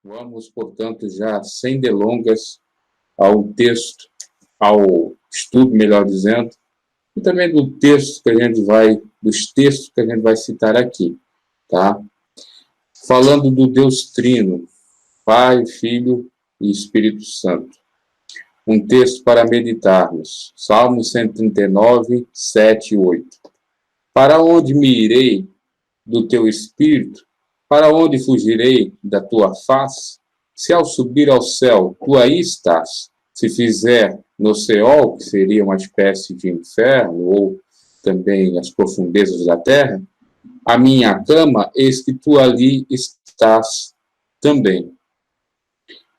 Vamos, portanto, já sem delongas ao texto, ao estudo, melhor dizendo, e também do texto que a gente vai, dos textos que a gente vai citar aqui, tá? Falando do Deus Trino, Pai, Filho e Espírito Santo. Um texto para meditarmos, Salmo 139, 7 e 8. Para onde me irei do teu Espírito? Para onde fugirei da tua face? Se ao subir ao céu, tu aí estás. Se fizer no Seol, que seria uma espécie de inferno, ou também as profundezas da terra, a minha cama, eis que tu ali estás também.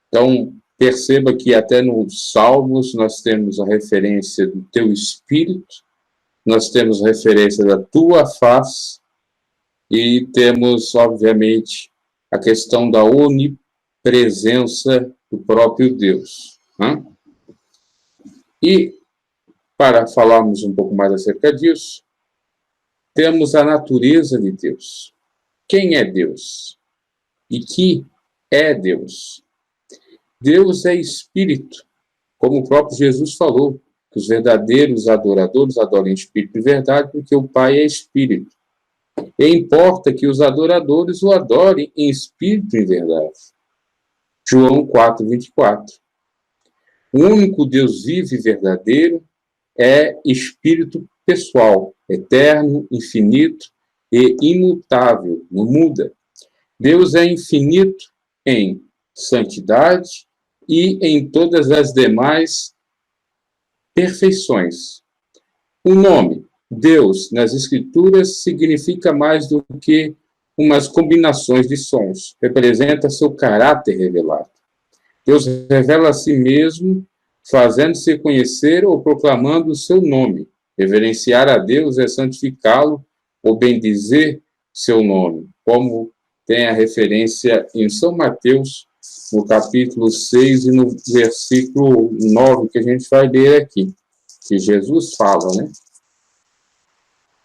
Então, perceba que até nos Salmos nós temos a referência do teu Espírito, nós temos a referência da tua face, e temos, obviamente, a questão da onipresença do próprio Deus. Né? E, para falarmos um pouco mais acerca disso, temos a natureza de Deus. Quem é Deus? E que é Deus? Deus é Espírito, como o próprio Jesus falou, que os verdadeiros adoradores adoram em Espírito e verdade, porque o Pai é Espírito. E importa que os adoradores o adorem em espírito e verdade. João 4, 24. O único Deus vivo e verdadeiro é espírito pessoal, eterno, infinito e imutável, não muda. Deus é infinito em santidade e em todas as demais perfeições. O nome Deus, nas Escrituras, significa mais do que umas combinações de sons. Representa seu caráter revelado. Deus revela a si mesmo, fazendo-se conhecer ou proclamando o seu nome. Reverenciar a Deus é santificá-lo ou bendizer seu nome, como tem a referência em São Mateus, no capítulo 6 e no versículo 9, que a gente vai ler aqui, que Jesus fala, né?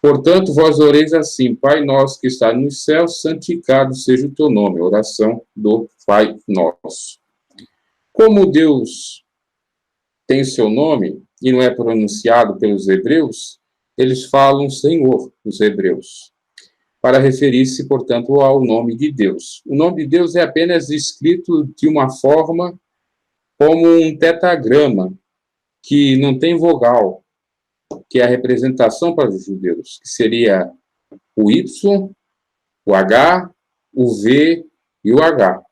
Portanto, vós oreis assim, Pai nosso que está nos céus, santificado seja o teu nome. Oração do Pai nosso. Como Deus tem seu nome e não é pronunciado pelos hebreus, eles falam Senhor, os hebreus, para referir-se, portanto, ao nome de Deus. O nome de Deus é apenas escrito de uma forma como um tetagrama, que não tem vogal, que é a representação para os judeus, que seria o Y, o H, o V e o H,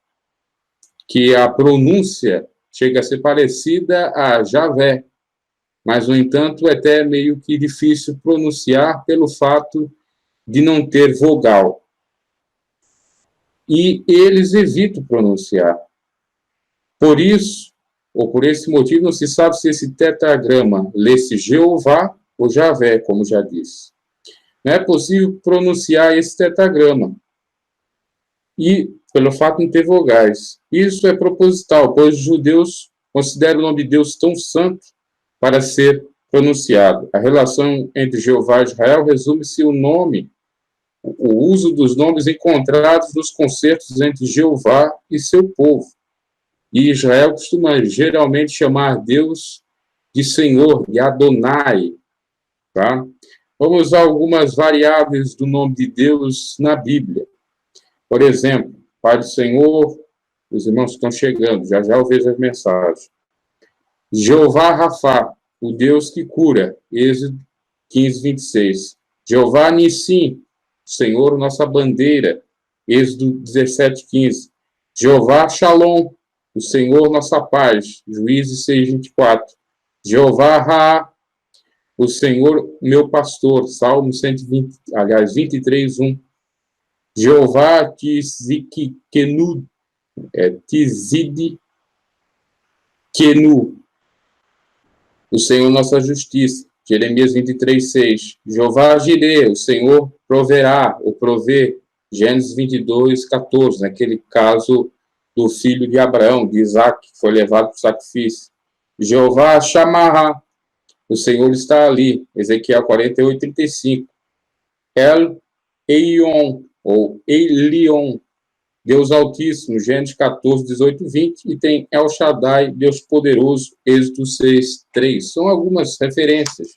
que a pronúncia chega a ser parecida a Javé, mas, no entanto, é até meio que difícil pronunciar pelo fato de não ter vogal. E eles evitam pronunciar. Por isso, ou por esse motivo, não se sabe se esse tetragrama lê-se Jeová ou Javé, como já disse. Não é possível pronunciar esse tetragrama. E, pelo fato de não ter vogais. Isso é proposital, pois os judeus consideram o nome de Deus tão santo para ser pronunciado. A relação entre Jeová e Israel resume-se o nome, o uso dos nomes encontrados nos concertos entre Jeová e seu povo. E Israel costuma geralmente chamar Deus de Senhor, de Adonai. Tá? Vamos a algumas variáveis do nome de Deus na Bíblia. Por exemplo, Pai do Senhor, os irmãos estão chegando, já já eu vejo as mensagens. Jeová Rafá, o Deus que cura, Êxodo 15, 26. Jeová Nissim, Senhor, nossa bandeira, Êxodo 17, 15. Jeová Shalom, o Senhor, nossa paz, Juízes 6, 24. Jeová Ra, o Senhor, meu pastor, Salmo 23, 1. Jeová Tzidkenu, o Senhor nossa justiça, Jeremias 23, 6. Jeová Jireh, o Senhor proverá, ou prover, Gênesis 22, 14, naquele caso do filho de Abraão, de Isaac, que foi levado para o sacrifício. Jeová Shammah, o Senhor está ali, Ezequiel 48, 35. El Eion, ou Elion, Deus Altíssimo, Gênesis 14, 18 e 20, e tem El Shaddai, Deus Poderoso, Êxodo 6, 3. São algumas referências,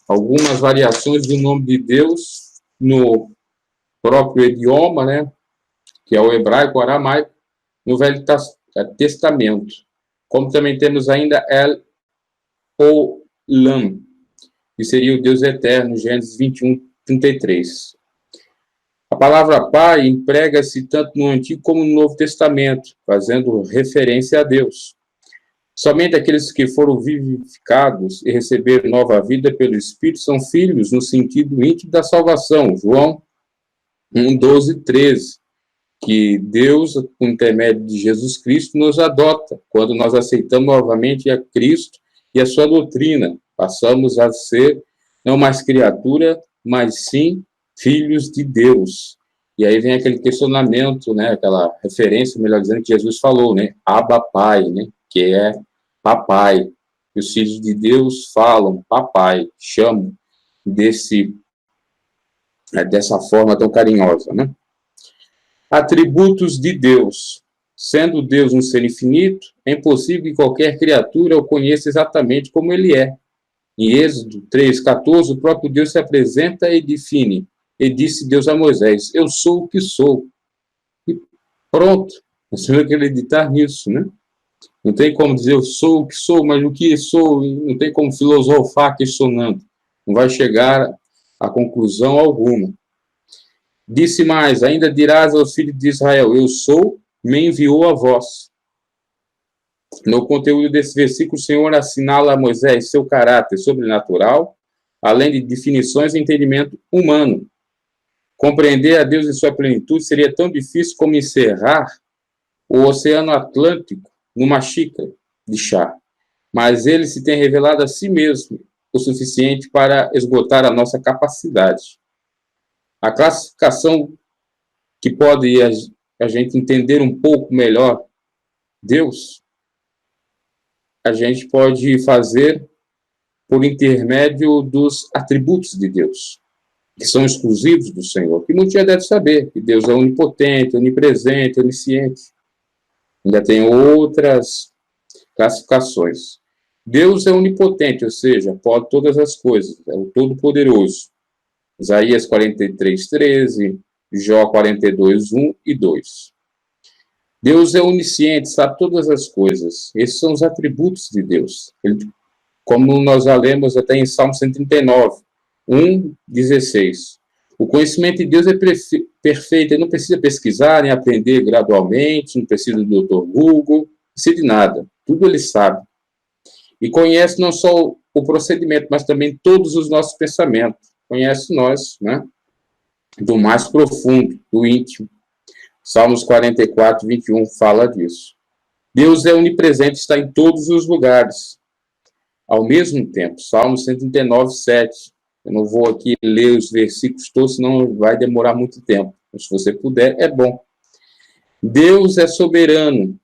algumas variações do nome de Deus no próprio idioma, né, que é o hebraico, o aramaico, no Velho Testamento. Como também temos ainda El Olam, que seria o Deus eterno, Gênesis 21, 33. A palavra Pai emprega-se tanto no Antigo como no Novo Testamento, fazendo referência a Deus. Somente aqueles que foram vivificados e receberam nova vida pelo Espírito são filhos no sentido íntimo da salvação. João 1, 12, 13. Que Deus, por intermédio de Jesus Cristo, nos adota. Quando nós aceitamos novamente a Cristo e a sua doutrina, passamos a ser não mais criatura, mas sim filhos de Deus. E aí vem aquele questionamento, né, aquela referência, melhor dizendo, que Jesus falou, né, Abba Pai, né, que é papai. E os filhos de Deus falam papai, chamam dessa forma tão carinhosa, né? Atributos de Deus. Sendo Deus um ser infinito, é impossível que qualquer criatura o conheça exatamente como ele é. Em Êxodo 3:14, o próprio Deus se apresenta e define. E disse Deus a Moisés, eu sou o que sou. E pronto, nós temos que acreditar nisso, né? Não tem como dizer eu sou o que sou, mas o que sou, não tem como filosofar questionando. Não vai chegar a conclusão alguma. Disse mais, ainda dirás aos filhos de Israel, eu sou, me enviou a vós. No conteúdo desse versículo, o Senhor assinala a Moisés seu caráter sobrenatural, além de definições e entendimento humano. Compreender a Deus em sua plenitude seria tão difícil como encerrar o Oceano Atlântico numa xícara de chá. Mas ele se tem revelado a si mesmo o suficiente para esgotar a nossa capacidade. A classificação que pode a gente entender um pouco melhor Deus, a gente pode fazer por intermédio dos atributos de Deus, que são exclusivos do Senhor, que muitos já devem saber, que Deus é onipotente, onipresente, onisciente. Ainda tem outras classificações. Deus é onipotente, ou seja, pode todas as coisas, é o Todo-Poderoso. Isaías 43, 13, Jó 42, 1 e 2. Deus é onisciente, sabe todas as coisas. Esses são os atributos de Deus. Como nós já lemos até em Salmo 139, 1, 16. O conhecimento de Deus é perfeito, ele não precisa pesquisar nem aprender gradualmente, não precisa do Dr. Google, não precisa de nada. Tudo ele sabe. E conhece não só o procedimento, mas também todos os nossos pensamentos. Conhece nós, né? Do mais profundo, do íntimo. Salmos 44, 21 fala disso. Deus é onipresente, está em todos os lugares. Ao mesmo tempo, Salmos 139, 7. Eu não vou aqui ler os versículos todos, senão vai demorar muito tempo. Mas se você puder, é bom. Deus é soberano.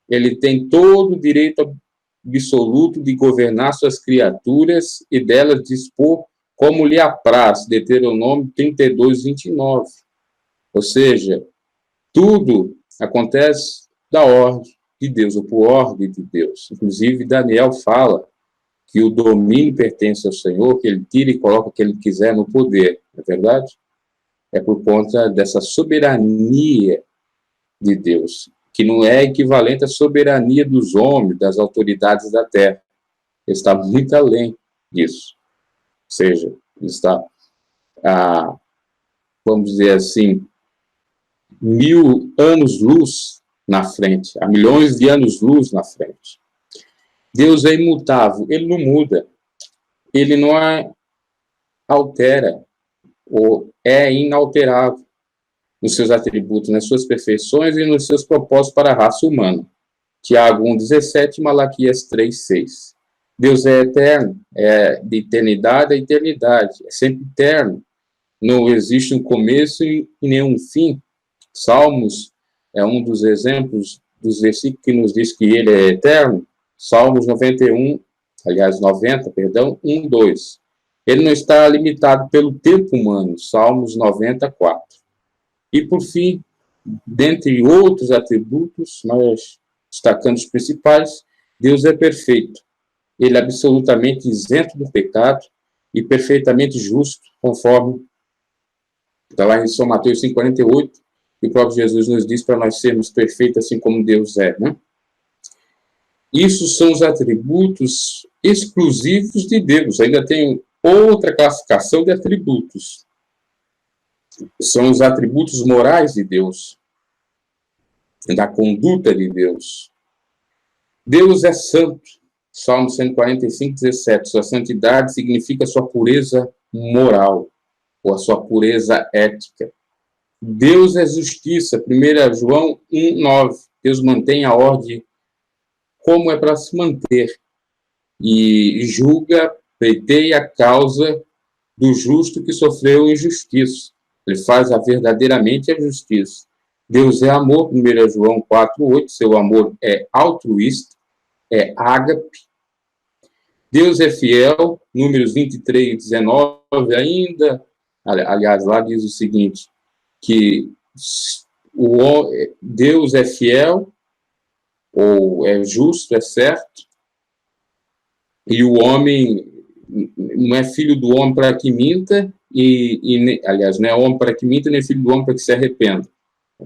Ele tem todo o direito absoluto de governar suas criaturas e delas dispor como lhe apraz. Deuteronômio 32, 29. Ou seja, tudo acontece da ordem de Deus, ou por ordem de Deus. Inclusive, Daniel fala que o domínio pertence ao Senhor, que ele tira e coloca o que ele quiser no poder. Não é verdade? É por conta dessa soberania de Deus, que não é equivalente à soberania dos homens, das autoridades da terra. Ele está muito além disso. Ou seja, ele está, vamos dizer assim, 1000 anos-luz na frente, há milhões de anos-luz na frente. Deus é imutável, ele não muda, ele não altera, ou é inalterável nos seus atributos, nas suas perfeições e nos seus propósitos para a raça humana. Tiago 1,17 e Malaquias 3,6. Deus é eterno, é de eternidade a eternidade, é sempre eterno. Não existe um começo e nenhum fim. Salmos é um dos exemplos dos versículos que nos diz que ele é eterno. Salmos 91, aliás, 90, perdão, 1, 2. Ele não está limitado pelo tempo humano. Salmos 94. E, por fim, dentre outros atributos, mas destacando os principais, Deus é perfeito. Ele é absolutamente isento do pecado e perfeitamente justo, conforme está lá em São Mateus 5,48, e o próprio Jesus nos diz para nós sermos perfeitos assim como Deus é, né? Isso são os atributos exclusivos de Deus. Ainda tem outra classificação de atributos. São os atributos morais de Deus, da conduta de Deus. Deus é santo. Salmo 145, 17. Sua santidade significa sua pureza moral, ou a sua pureza ética. Deus é justiça. 1 João 1, 9. Deus mantém a ordem como é para se manter e julga, pleiteia a causa do justo que sofreu injustiça. Ele faz verdadeiramente a justiça. Deus é amor, 1 João 4,8. Seu amor é altruísta, é ágape. Deus é fiel, Números 23, 19, ainda, aliás, lá diz o seguinte, que Deus é fiel, ou é justo, é certo, e o homem não é filho do homem para que minta, aliás, não é homem para que minta, nem filho do homem para que se arrependa.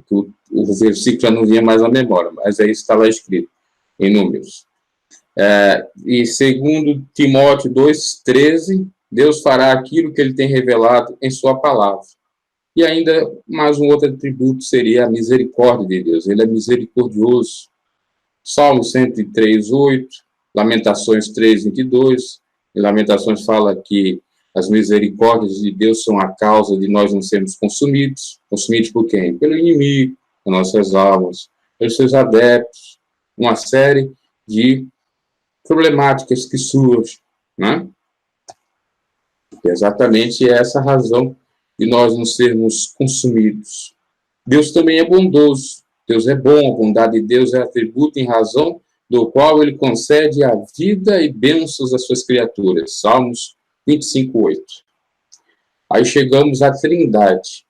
O versículo já não vinha mais à memória, mas é isso que está lá escrito, em Números. E segundo Timóteo 2,13, Deus fará aquilo que ele tem revelado em sua palavra. E ainda mais um outro atributo seria a misericórdia de Deus. Ele é misericordioso. Salmo 103,8, Lamentações 3,22. E Lamentações fala que as misericórdias de Deus são a causa de nós não sermos consumidos. Consumidos por quem? Pelo inimigo, das nossas almas, pelos seus adeptos. Uma série de problemáticas que surgem, né? É exatamente essa a razão de nós não sermos consumidos. Deus também é bondoso. Deus é bom, a bondade de Deus é atributo em razão do qual ele concede a vida e bênçãos às suas criaturas. Salmos 25:8. Aí chegamos à Trindade.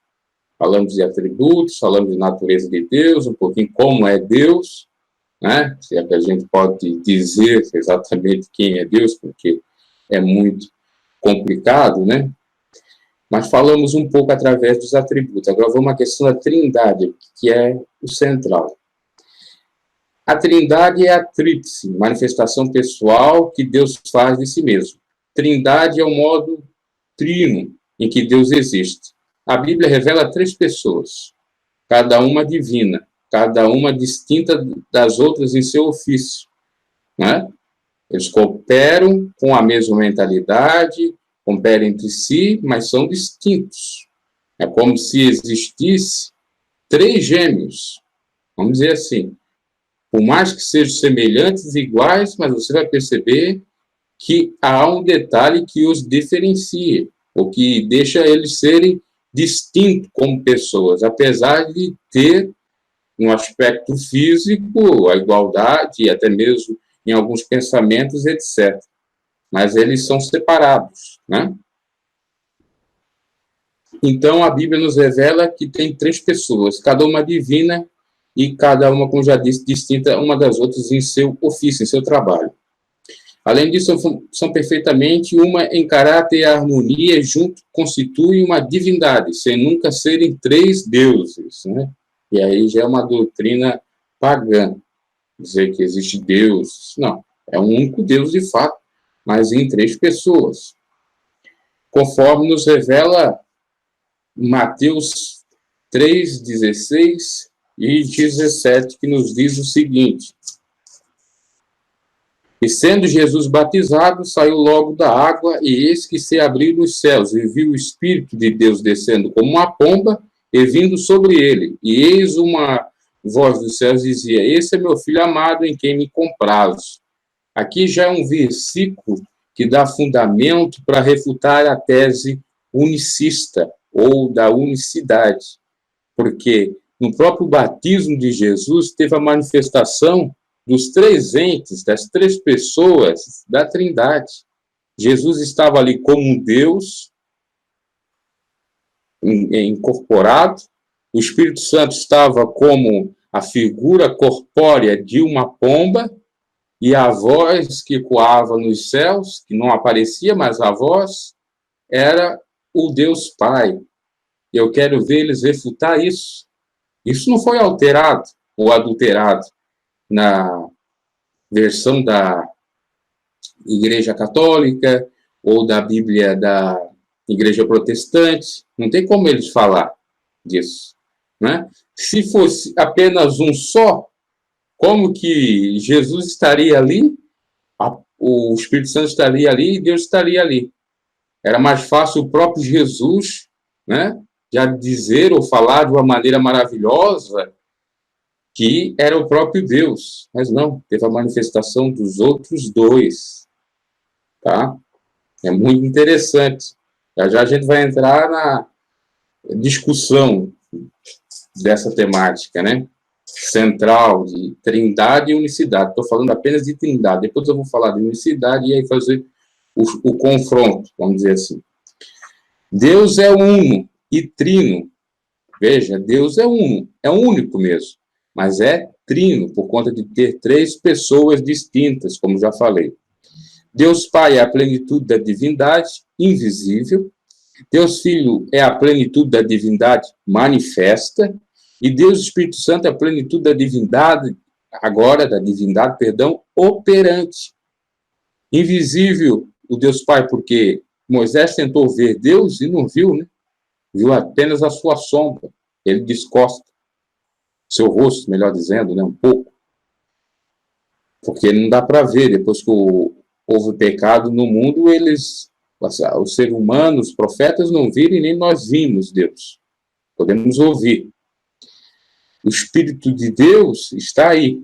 Falamos de atributos, falamos de natureza de Deus, um pouquinho como é Deus, né? Se é que a gente pode dizer exatamente quem é Deus, porque é muito complicado, né? Mas falamos um pouco através dos atributos. Agora vamos à questão da Trindade, que é o central. A Trindade é a tríplice, manifestação pessoal que Deus faz de si mesmo. Trindade é o modo trino em que Deus existe. A Bíblia revela 3 pessoas, cada uma divina, cada uma distinta das outras em seu ofício, né? Eles cooperam com a mesma mentalidade, cooperam entre si, mas são distintos. É como se existisse 3 gêmeos, vamos dizer assim. Por mais que sejam semelhantes e iguais, mas você vai perceber que há um detalhe que os diferencia, ou que deixa eles serem distintos como pessoas, apesar de ter no aspecto físico a igualdade, até mesmo em alguns pensamentos, etc. Mas eles são separados, né? Então, a Bíblia nos revela que tem 3 pessoas, cada uma divina e cada uma, como já disse, distinta uma das outras em seu ofício, em seu trabalho. Além disso, são perfeitamente uma em caráter e harmonia, junto constituem uma divindade, sem nunca serem 3 deuses, né? E aí já é uma doutrina pagã, dizer que existe Deus. Não, é um único Deus de fato, mas em 3 pessoas. Conforme nos revela Mateus 3, 16 e 17, que nos diz o seguinte: e sendo Jesus batizado, saiu logo da água, e eis que se abriram os céus, e viu o Espírito de Deus descendo como uma pomba, e vindo sobre ele. E eis uma voz dos céus dizia: esse é meu filho amado, em quem me comprazo. Aqui já é um versículo que dá fundamento para refutar a tese unicista, ou da unicidade. Porque no próprio batismo de Jesus teve a manifestação dos 3 entes, das 3 pessoas da Trindade. Jesus estava ali como Deus incorporado, o Espírito Santo estava como a figura corpórea de uma pomba, e a voz que ecoava nos céus, que não aparecia, mas a voz, era o Deus Pai. Eu quero ver eles refutar isso. Isso não foi alterado ou adulterado na versão da Igreja Católica ou da Bíblia da Igreja Protestante. Não tem como eles falar disso, né? Se fosse apenas um só, como que Jesus estaria ali, o Espírito Santo estaria ali e Deus estaria ali? Era mais fácil o próprio Jesus, né, já dizer ou falar de uma maneira maravilhosa que era o próprio Deus. Mas não, teve a manifestação dos outros dois, tá? É muito interessante. Já já a gente vai entrar na discussão dessa temática, né? Central de trindade e unicidade. Estou falando apenas de trindade. Depois eu vou falar de unicidade e aí fazer o confronto, vamos dizer assim. Deus é uno e trino. Veja, Deus é uno, é único mesmo, mas é trino, por conta de ter três pessoas distintas, como já falei. Deus Pai é a plenitude da divindade, invisível. Deus Filho é a plenitude da divindade manifesta. E Deus Espírito Santo é a plenitude da divindade, operante. Invisível o Deus Pai, porque Moisés tentou ver Deus e não viu, né? Viu apenas a sua sombra. Ele descosta seu rosto, melhor dizendo, né? Um pouco. Porque não dá para ver. Depois que houve pecado no mundo, os seres humanos, os profetas não viram e nem nós vimos Deus. Podemos ouvir. O Espírito de Deus está aí,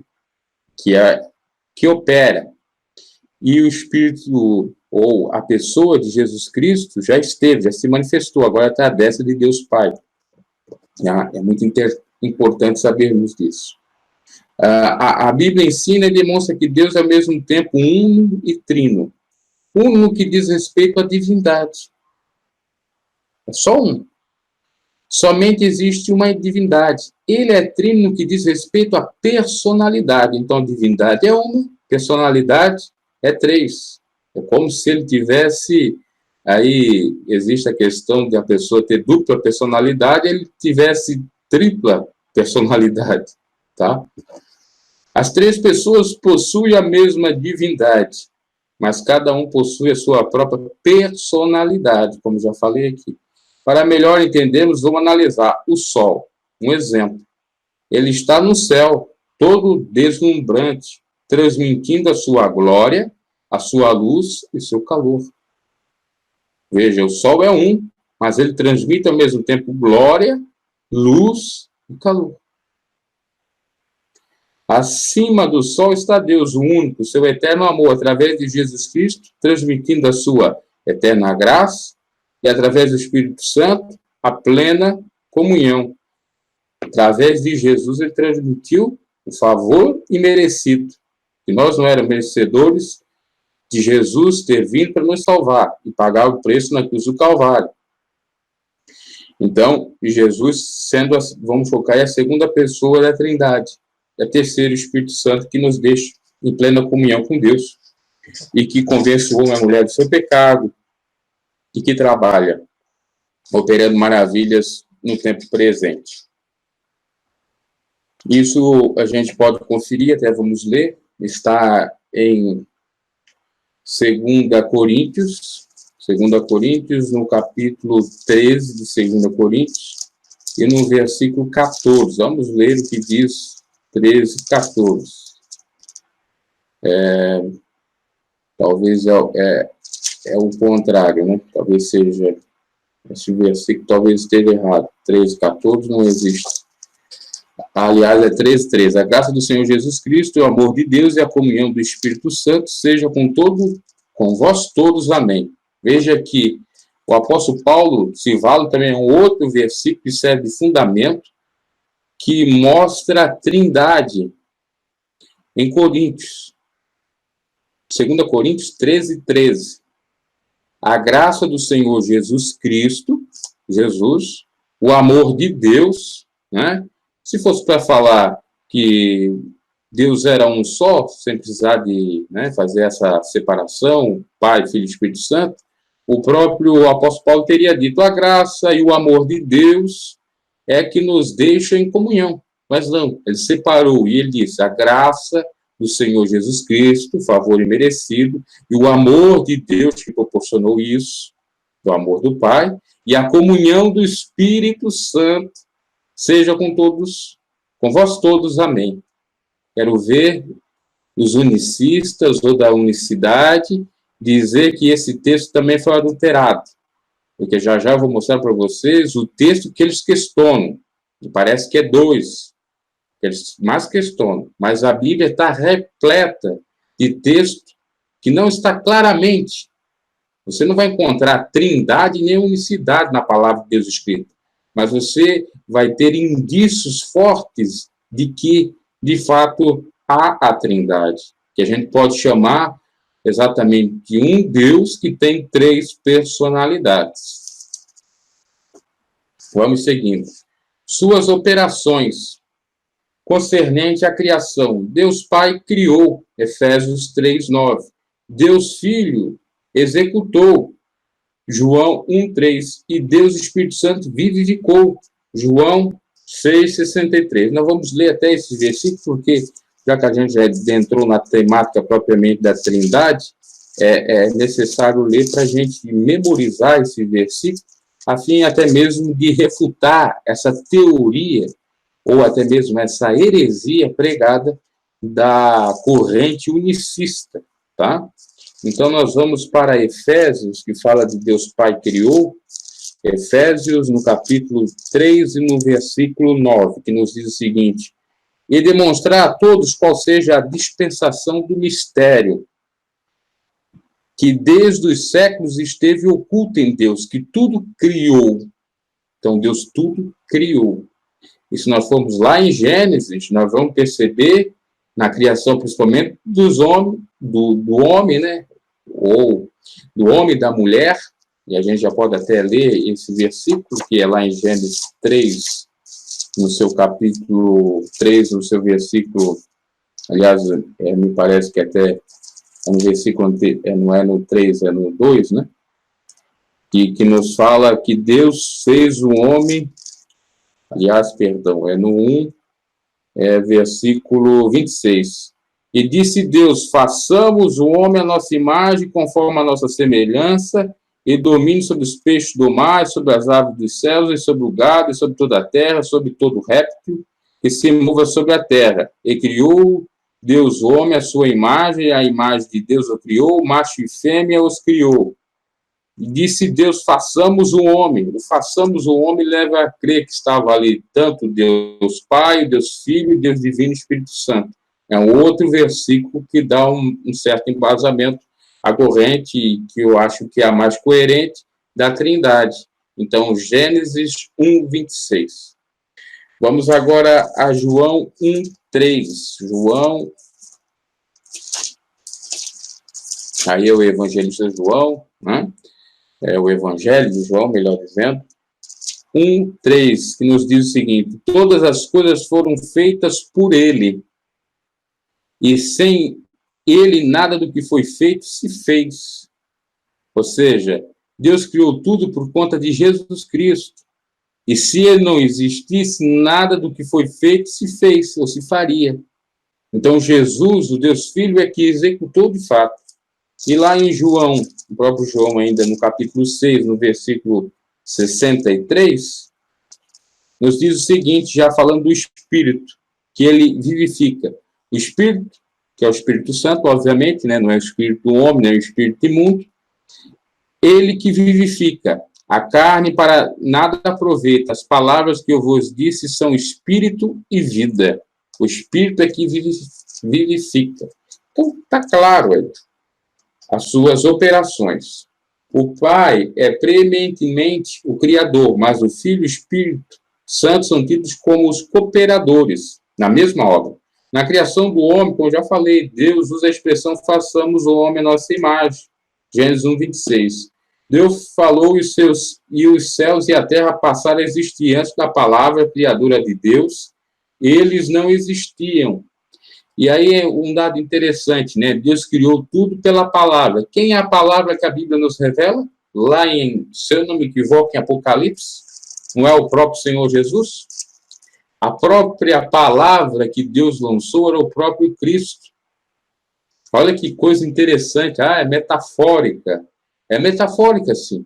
que opera. E o Espírito, ou a pessoa de Jesus Cristo, já esteve, já se manifestou, agora está à destra de Deus Pai. É muito importante sabermos disso. A Bíblia ensina e demonstra que Deus é ao mesmo tempo uno e trino. Uno no que diz respeito à divindade. É só um. Somente existe uma divindade. Ele é trino no que diz respeito à personalidade. Então, divindade é uma, personalidade é três. É como se ele tivesse... Aí existe a questão de a pessoa ter dupla personalidade, ele tivesse tripla personalidade, tá? As três pessoas possuem a mesma divindade, mas cada um possui a sua própria personalidade, como já falei aqui. Para melhor entendermos, vamos analisar o Sol. Um exemplo. Ele está no céu, todo deslumbrante, transmitindo a sua glória, a sua luz e seu calor. Veja, o Sol é um, mas ele transmite ao mesmo tempo glória, luz e calor. Acima do Sol está Deus, o único, seu eterno amor, através de Jesus Cristo, transmitindo a sua eterna graça e, através do Espírito Santo, a plena comunhão. Através de Jesus, ele transmitiu o favor imerecido. E nós não éramos merecedores de Jesus ter vindo para nos salvar e pagar o preço na cruz do Calvário. Então, Jesus, vamos focar, é a segunda pessoa da Trindade. É a terceira, o Espírito Santo, que nos deixa em plena comunhão com Deus e que convence o homem e a mulher do seu pecado e que trabalha, operando maravilhas no tempo presente. Isso a gente pode conferir, até vamos ler, está em 2 Coríntios, no capítulo 13 de 2 Coríntios, e no versículo 14. Vamos ler o que diz 13, 14. Talvez é o contrário, né? Talvez seja esse versículo, talvez esteja errado. 13, 14 não existe. Aliás, é 13, 13. A graça do Senhor Jesus Cristo, o amor de Deus e a comunhão do Espírito Santo seja com vós todos. Amém. Veja que o apóstolo Paulo se vale também um outro versículo que serve de fundamento, que mostra a trindade em Coríntios. 2 Coríntios 13, 13. A graça do Senhor Jesus Cristo, Jesus, o amor de Deus né? Se fosse para falar que Deus era um só, sem precisar de, né, fazer essa separação, Pai, Filho e Espírito Santo, o próprio apóstolo Paulo teria dito: a graça e o amor de Deus é que nos deixa em comunhão. Mas não, ele separou e ele disse: a graça do Senhor Jesus Cristo, favor imerecido, e o amor de Deus que proporcionou isso, do amor do Pai, e a comunhão do Espírito Santo, seja com todos, com vós todos, amém. Quero ver os unicistas ou da unicidade dizer que esse texto também foi adulterado, porque já já eu vou mostrar para vocês o texto que eles questionam, e parece que é 2, que eles mais questionam, mas a Bíblia está repleta de texto que não está claramente. Você não vai encontrar trindade nem unicidade na palavra de Deus escrita, mas você vai ter indícios fortes de que, de fato, há a trindade, que a gente pode chamar exatamente de um Deus que tem 3 personalidades. Vamos seguindo. Suas operações concernente à criação. Deus Pai criou, Efésios 3:9. Deus Filho executou, João 1:3. E Deus Espírito Santo vivificou, João 6:63. Nós vamos ler até esse versículo, porque já que a gente já entrou na temática propriamente da Trindade, é necessário ler para a gente memorizar esse versículo, a fim até mesmo de refutar essa teoria, ou até mesmo essa heresia pregada da corrente unicista, tá? Então, nós vamos para Efésios, que fala de Deus Pai criou, Efésios, no capítulo 3 e no versículo 9, que nos diz o seguinte: e demonstrar a todos qual seja a dispensação do mistério, que desde os séculos esteve oculto em Deus, que tudo criou. Então, Deus tudo criou. E se nós formos lá em Gênesis, nós vamos perceber, na criação principalmente dos homens, do homem, né? Ou do homem e da mulher, e a gente já pode até ler esse versículo, que é lá em Gênesis 3, no seu capítulo 3, no seu versículo, aliás, me parece que até é no versículo, não é no 3, é no 2, né? Que nos fala que Deus fez o homem, aliás, perdão, é no 1, versículo 26. E disse Deus: façamos o homem à nossa imagem, conforme a nossa semelhança, e domine sobre os peixes do mar, sobre as aves dos céus, e sobre o gado, e sobre toda a terra, sobre todo réptil que se mova sobre a terra. E criou Deus o homem à sua imagem, e a imagem de Deus o criou, macho e fêmea os criou. E disse Deus: façamos o homem. O façamos o homem leva a crer que estava ali tanto Deus Pai, Deus Filho, Deus Divino e Espírito Santo. É um outro versículo que dá um certo embasamento à corrente, que eu acho que é a mais coerente, da Trindade. Então, Gênesis 1:26. Vamos agora a João 1:3. João, aí é o evangelista João, né? É o evangelho de João, melhor dizendo. 1:3, que nos diz o seguinte: todas as coisas foram feitas por ele, e sem ele nada do que foi feito se fez. Ou seja, Deus criou tudo por conta de Jesus Cristo. E se ele não existisse, nada do que foi feito se fez, ou se faria. Então, Jesus, o Deus Filho, é que executou de fato. E lá em João, o próprio João ainda, no capítulo 6, no versículo 63, nos diz o seguinte, já falando do Espírito, que ele vivifica. O Espírito, que é o Espírito Santo, obviamente, né? Não é o Espírito do homem, nem o Espírito imundo, ele que vivifica. A carne para nada aproveita. As palavras que eu vos disse são Espírito e vida. O Espírito é que vivifica. Então, está claro aí. As suas operações. O Pai é preeminentemente o Criador, mas o Filho e o Espírito Santo são tidos como os cooperadores na mesma obra. Na criação do homem, como eu já falei, Deus usa a expressão façamos o homem à nossa imagem. Gênesis 1:26. Deus falou e os céus e a terra passaram a existir antes da palavra criadora de Deus. Eles não existiam. E aí é um dado interessante, né? Deus criou tudo pela palavra. Quem é a palavra que a Bíblia nos revela? Lá em, se eu não me equivoco, em Apocalipse, não é o próprio Senhor Jesus? A própria palavra que Deus lançou era o próprio Cristo. Olha que coisa interessante. Ah, é metafórica. É metafórica, sim,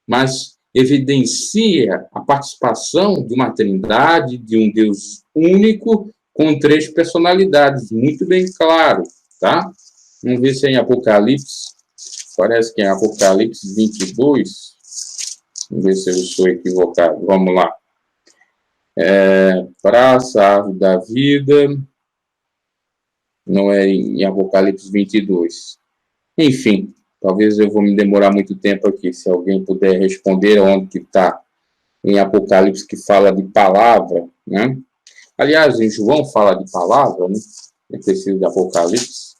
mas evidencia a participação de uma trindade, de um Deus único, com 3 personalidades, muito bem claro, tá? Vamos ver se é em Apocalipse, parece que é em Apocalipse 22, vamos ver se eu sou equivocado, vamos lá. Praça, árvore da vida, não é em Apocalipse 22. Enfim, talvez eu vou me demorar muito tempo aqui, se alguém puder responder onde que está em Apocalipse que fala de palavra, né? Aliás, em João fala de palavra, né? É preciso de Apocalipse.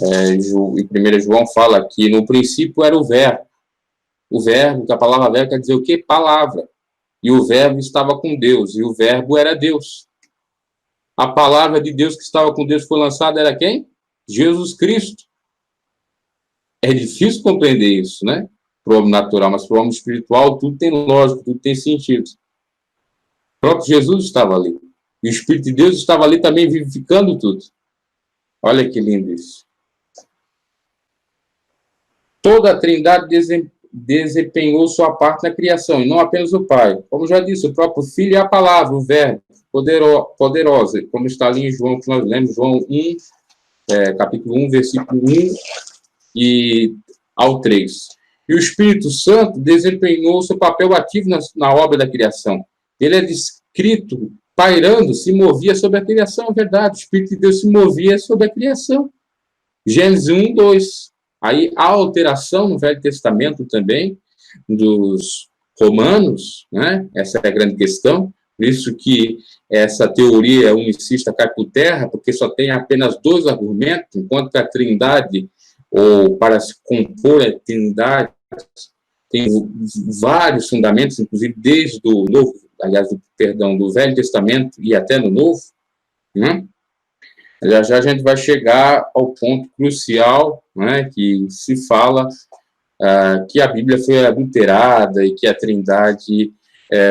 Em 1 João fala que no princípio era o verbo. O verbo, que a palavra verbo quer dizer o quê? Palavra. E o verbo estava com Deus, e o verbo era Deus. A palavra de Deus que estava com Deus foi lançada era quem? Jesus Cristo. É difícil compreender isso, né? Para o homem natural, mas para o homem espiritual tudo tem lógica, tudo tem sentido. O próprio Jesus estava ali. E o Espírito de Deus estava ali também vivificando tudo. Olha que lindo isso. Toda a Trindade desempenhou sua parte na criação, e não apenas o Pai. Como já disse, o próprio Filho é a palavra, o verbo, poderosa, como está ali em João, que nós lemos, João 1, capítulo 1, versículo 1 e ao 3. E o Espírito Santo desempenhou seu papel ativo na obra da criação. Ele é descrito pairando, se movia sobre a criação, é verdade. O Espírito de Deus se movia sobre a criação. Gênesis 1, 2. Aí há alteração no Velho Testamento também, dos romanos, né? Essa é a grande questão. Por isso que essa teoria unicista cai por terra, porque só tem apenas 2 argumentos, enquanto que a Trindade, ou para se compor a Trindade, tem vários fundamentos, inclusive desde o Novo, aliás, do Velho Testamento e até no Novo, né? Já já a gente vai chegar ao ponto crucial, né, que se fala que a Bíblia foi adulterada e que a Trindade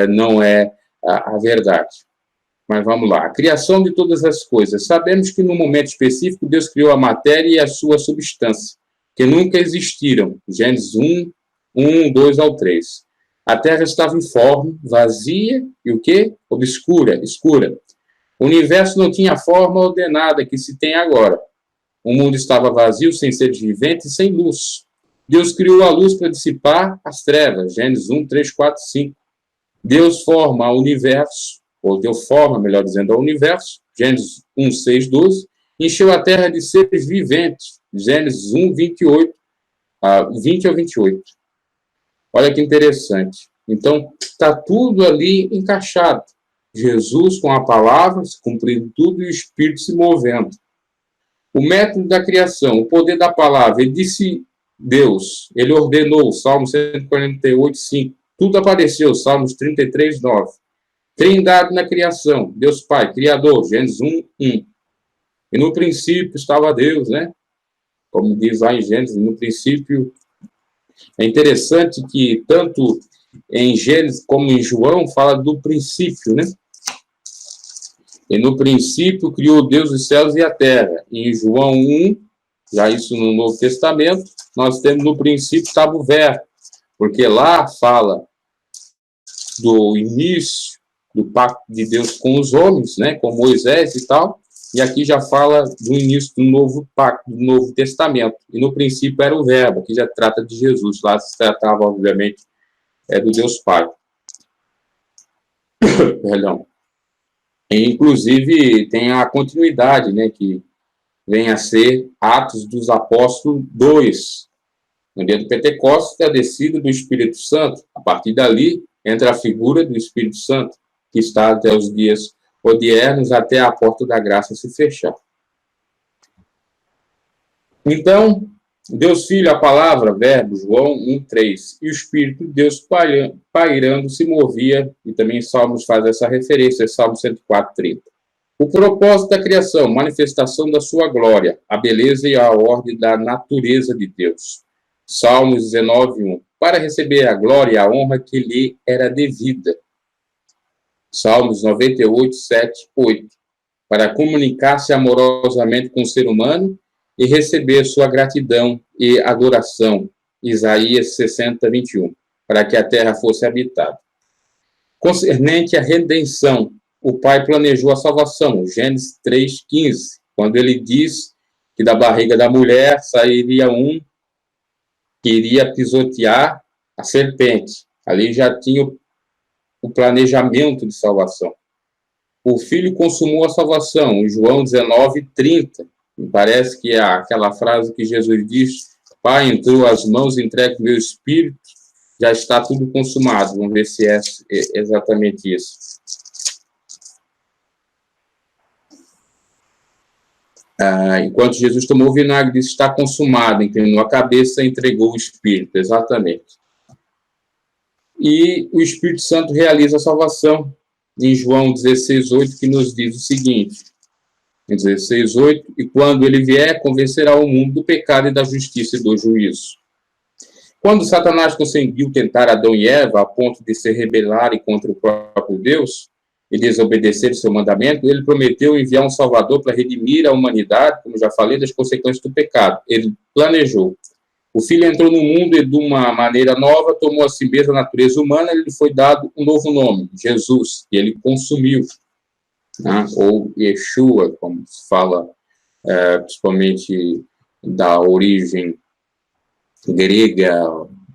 não é a verdade. Mas vamos lá. A criação de todas as coisas. Sabemos que, num momento específico, Deus criou a matéria e a sua substância, que nunca existiram. Gênesis 1, 2 ao 3. A terra estava informe, vazia e o quê? Obscura, escura. O universo não tinha a forma ordenada que se tem agora. O mundo estava vazio, sem seres viventes e sem luz. Deus criou a luz para dissipar as trevas. Gênesis 1, 3, 4, 5. Deus forma o universo, ou deu forma, melhor dizendo, ao universo. Gênesis 1, 6, 12. Encheu a terra de seres viventes. Gênesis 1, 28, 20 ao 28. Olha que interessante. Então, está tudo ali encaixado. Jesus com a palavra, se cumprindo tudo, e o Espírito se movendo. O método da criação, o poder da palavra, ele disse Deus, ele ordenou, Salmo 148, 5. Tudo apareceu, Salmos 33, 9. Trindade na criação, Deus Pai, Criador, Gênesis 1, 1. E no princípio estava Deus, né? Como diz lá em Gênesis, no princípio. É interessante que tanto em Gênesis como em João fala do princípio, né? E no princípio criou Deus os céus e a terra. E em João 1, já isso no Novo Testamento, nós temos no princípio estava o verbo, porque lá fala do início do pacto de Deus com os homens, né, com Moisés e tal, e aqui já fala do início do novo pacto, do Novo Testamento. E no princípio era o verbo, que já trata de Jesus, lá se tratava, obviamente, do Deus Pai. Perdão. E, inclusive, tem a continuidade, né, que vem a ser Atos dos Apóstolos 2. No dia do Pentecostes, é a descida do Espírito Santo. A partir dali, entra a figura do Espírito Santo, que está até os dias odiernos, até a porta da graça se fechar. Então, Deus Filho, a palavra, verbo, João 1:3. E o Espírito de Deus pairando se movia, e também Salmos faz essa referência, Salmo 104:30. O propósito da criação, manifestação da sua glória, a beleza e a ordem da natureza de Deus. Salmos 19:1. Para receber a glória e a honra que lhe era devida. Salmos 98:7-8. Para comunicar-se amorosamente com o ser humano e receber sua gratidão e adoração. Isaías 60:21. Para que a terra fosse habitada. Concernente à redenção, o Pai planejou a salvação. Gênesis 3:15. Quando ele diz que da barriga da mulher sairia um que iria pisotear a serpente. Ali já tinha o planejamento de salvação. O Filho consumou a salvação, em João 19:30. Me parece que é aquela frase que Jesus diz: Pai, entrou as mãos, entregue o meu espírito, já está tudo consumado. Vamos ver se é exatamente isso. Enquanto Jesus tomou o vinagre, disse: está consumado, inclinou a cabeça e entregou o espírito. Exatamente. E o Espírito Santo realiza a salvação em João 16:8, que nos diz o seguinte, em 16:8, e quando ele vier, convencerá o mundo do pecado e da justiça e do juízo. Quando Satanás conseguiu tentar Adão e Eva a ponto de se rebelarem contra o próprio Deus e desobedecer o seu mandamento, ele prometeu enviar um Salvador para redimir a humanidade, como já falei, das consequências do pecado. Ele planejou. O Filho entrou no mundo e, de uma maneira nova, tomou a si mesmo a natureza humana e lhe foi dado um novo nome, Jesus, que ele consumiu, né? Ou Yeshua, como se fala, principalmente da origem grega,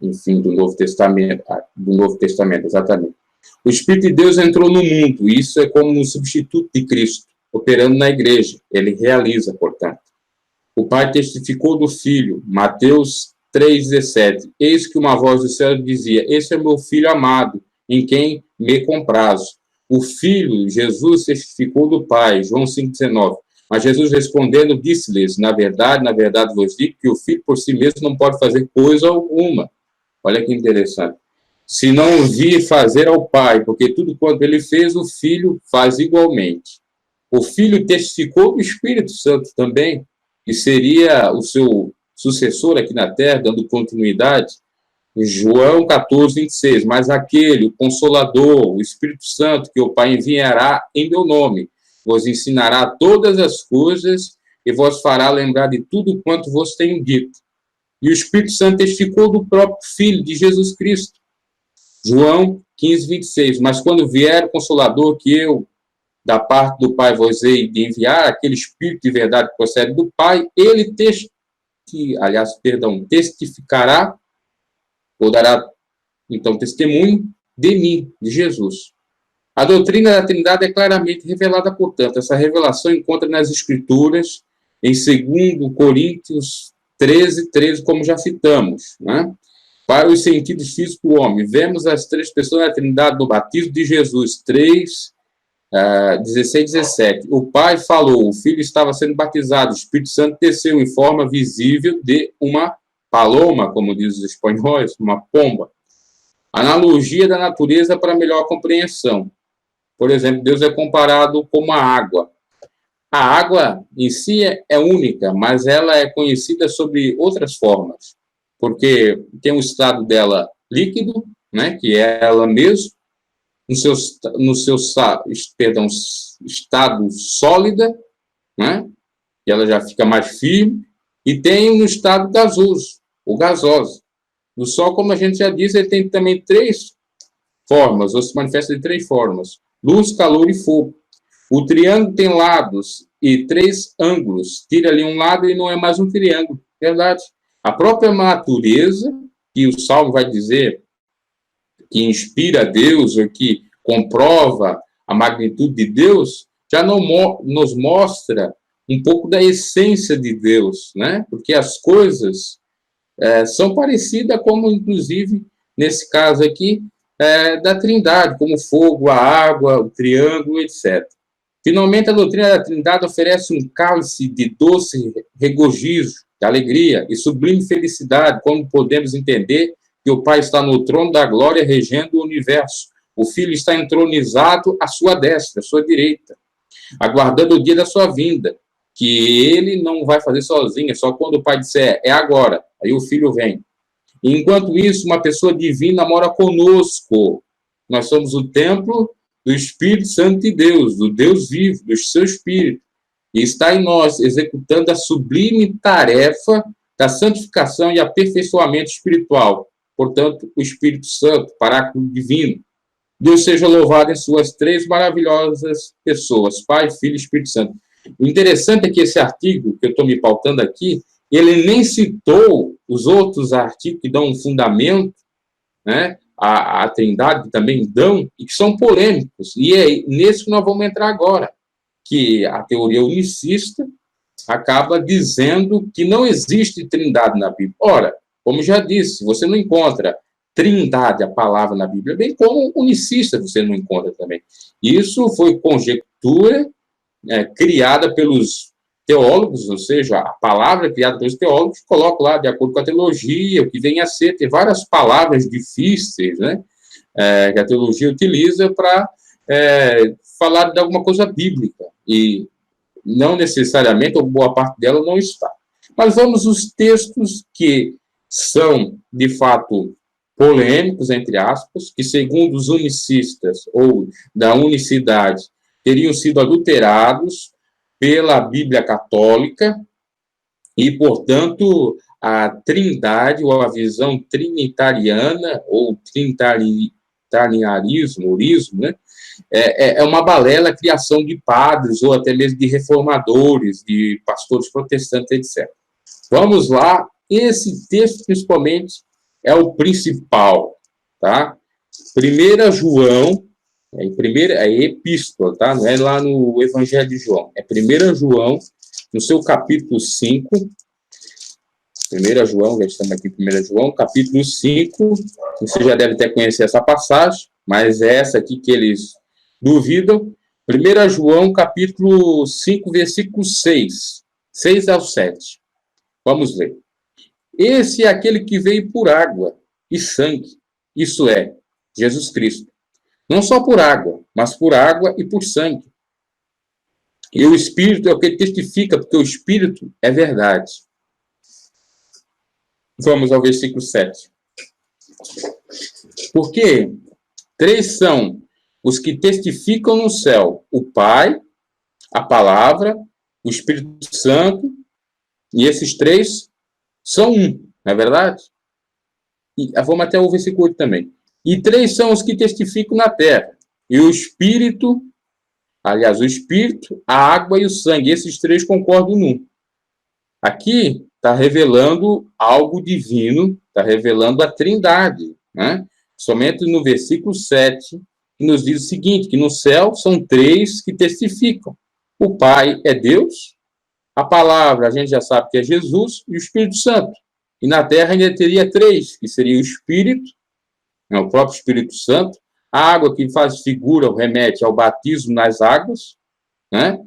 enfim, do Novo Testamento, exatamente. O Espírito de Deus entrou no mundo, isso é como um substituto de Cristo, operando na igreja. Ele realiza, portanto. O Pai testificou do Filho, Mateus 3,17. Eis que uma voz do céu dizia: esse é meu Filho amado, em quem me comprazo. O Filho, Jesus, testificou do Pai, João 5,19. Mas Jesus respondendo, disse-lhes: na verdade vos digo que o Filho por si mesmo não pode fazer coisa alguma. Olha que interessante. Se não vir fazer ao Pai, porque tudo quanto ele fez, o Filho faz igualmente. O Filho testificou do Espírito Santo também, que seria o seu sucessor aqui na terra, dando continuidade. João 14:26. Mas aquele, o Consolador, o Espírito Santo, que o Pai enviará em meu nome, vos ensinará todas as coisas e vos fará lembrar de tudo quanto vos tenho dito. E o Espírito Santo testificou do próprio Filho, de Jesus Cristo. João 15:26. Mas quando vier o Consolador, que eu, da parte do Pai, vos hei de enviar, aquele Espírito de verdade que procede do Pai, ele testificará, ou dará, então, testemunho de mim, de Jesus. A doutrina da Trindade é claramente revelada, portanto. Essa revelação encontra nas Escrituras, em 2 Coríntios 13:13, como já citamos, né? Para os sentidos físicos do homem, vemos as três pessoas da Trindade no batismo de Jesus, 16:17. O Pai falou, o Filho estava sendo batizado, o Espírito Santo desceu em forma visível de uma paloma, como diz os espanhóis, uma pomba. Analogia da natureza para melhor compreensão. Por exemplo, Deus é comparado como a água. A água em si é única, mas ela é conhecida sob outras formas, porque tem um estado dela líquido, né, que é ela mesma, no seu estado sólida, né, que ela já fica mais firme, e tem no estado gasoso, ou gasosa. No Sol, como a gente já disse, ele tem também 3 formas, ou se manifesta de 3 formas: luz, calor e fogo. O triângulo tem lados e 3 ângulos. Tira ali um lado e não é mais um triângulo. Verdade. A própria natureza, que o Salmo vai dizer que inspira a Deus, ou que comprova a magnitude de Deus, já nos mostra um pouco da essência de Deus, né? Porque as coisas são parecidas, como, inclusive, nesse caso aqui, da Trindade, como o fogo, a água, o triângulo, etc. Finalmente, a doutrina da Trindade oferece um cálice de doce regozijo de alegria e sublime felicidade, quando podemos entender que o Pai está no trono da glória, regendo o universo. O Filho está entronizado à sua destra, à sua direita, aguardando o dia da sua vinda, que ele não vai fazer sozinho, é só quando o Pai disser, é agora, aí o Filho vem. E, enquanto isso, uma pessoa divina mora conosco. Nós somos o templo do Espírito Santo de Deus, do Deus vivo, do seu Espírito, e está em nós, executando a sublime tarefa da santificação e aperfeiçoamento espiritual. Portanto, o Espírito Santo, Paráclito divino. Deus seja louvado em suas três maravilhosas pessoas, Pai, Filho e Espírito Santo. O interessante é que esse artigo, que eu estou me pautando aqui, ele nem citou os outros artigos que dão um fundamento, né, à Trindade, que também dão, e que são polêmicos. E é nesse que nós vamos entrar agora, que a teoria unicista acaba dizendo que não existe Trindade na Bíblia. Ora, como já disse, você não encontra Trindade, a palavra na Bíblia, bem como unicista você não encontra também. Isso foi conjectura criada pelos teólogos, ou seja, a palavra criada pelos teólogos, coloca lá, de acordo com a teologia, o que vem a ser, tem várias palavras difíceis, né, que a teologia utiliza para falar de alguma coisa bíblica, e não necessariamente, ou boa parte dela não está. Mas vamos os textos que são, de fato, polêmicos, entre aspas, que segundo os unicistas, ou da unicidade, teriam sido adulterados pela Bíblia Católica, e, portanto, a trindade, ou a visão trinitariana, ou trinitarianismo, né, é uma balela criação de padres, ou até mesmo de reformadores, de pastores protestantes, etc. Vamos lá, esse texto, principalmente, é o principal, tá? 1 João, é epístola, tá? Não é lá no Evangelho de João, é 1 João, no seu capítulo 5, 1 João, já estamos aqui em 1 João, capítulo 5, você já deve até conhecer essa passagem, mas é essa aqui que eles duvidam. 1 João, capítulo 5, versículo 6 ao 7. Vamos ler. Esse é aquele que veio por água e sangue, isso é, Jesus Cristo. Não só por água, mas por água e por sangue. E o Espírito é o que testifica, porque o Espírito é verdade. Vamos ao versículo 7. Porque 3 são os que testificam no céu, o Pai, a Palavra, o Espírito Santo, e esses 3 são um, não é verdade? E vamos até o versículo 8 também. E 3 são os que testificam na terra, e o Espírito, aliás, o Espírito, a água e o sangue, esses 3 concordam num. Aqui está revelando algo divino, está revelando a Trindade, né? Somente no versículo 7, que nos diz o seguinte, que no céu são 3 que testificam. O Pai é Deus, a Palavra a gente já sabe que é Jesus, e o Espírito Santo. E na terra ainda teria 3, que seria o Espírito, o próprio Espírito Santo, a água que faz figura, ou remete ao batismo nas águas, né?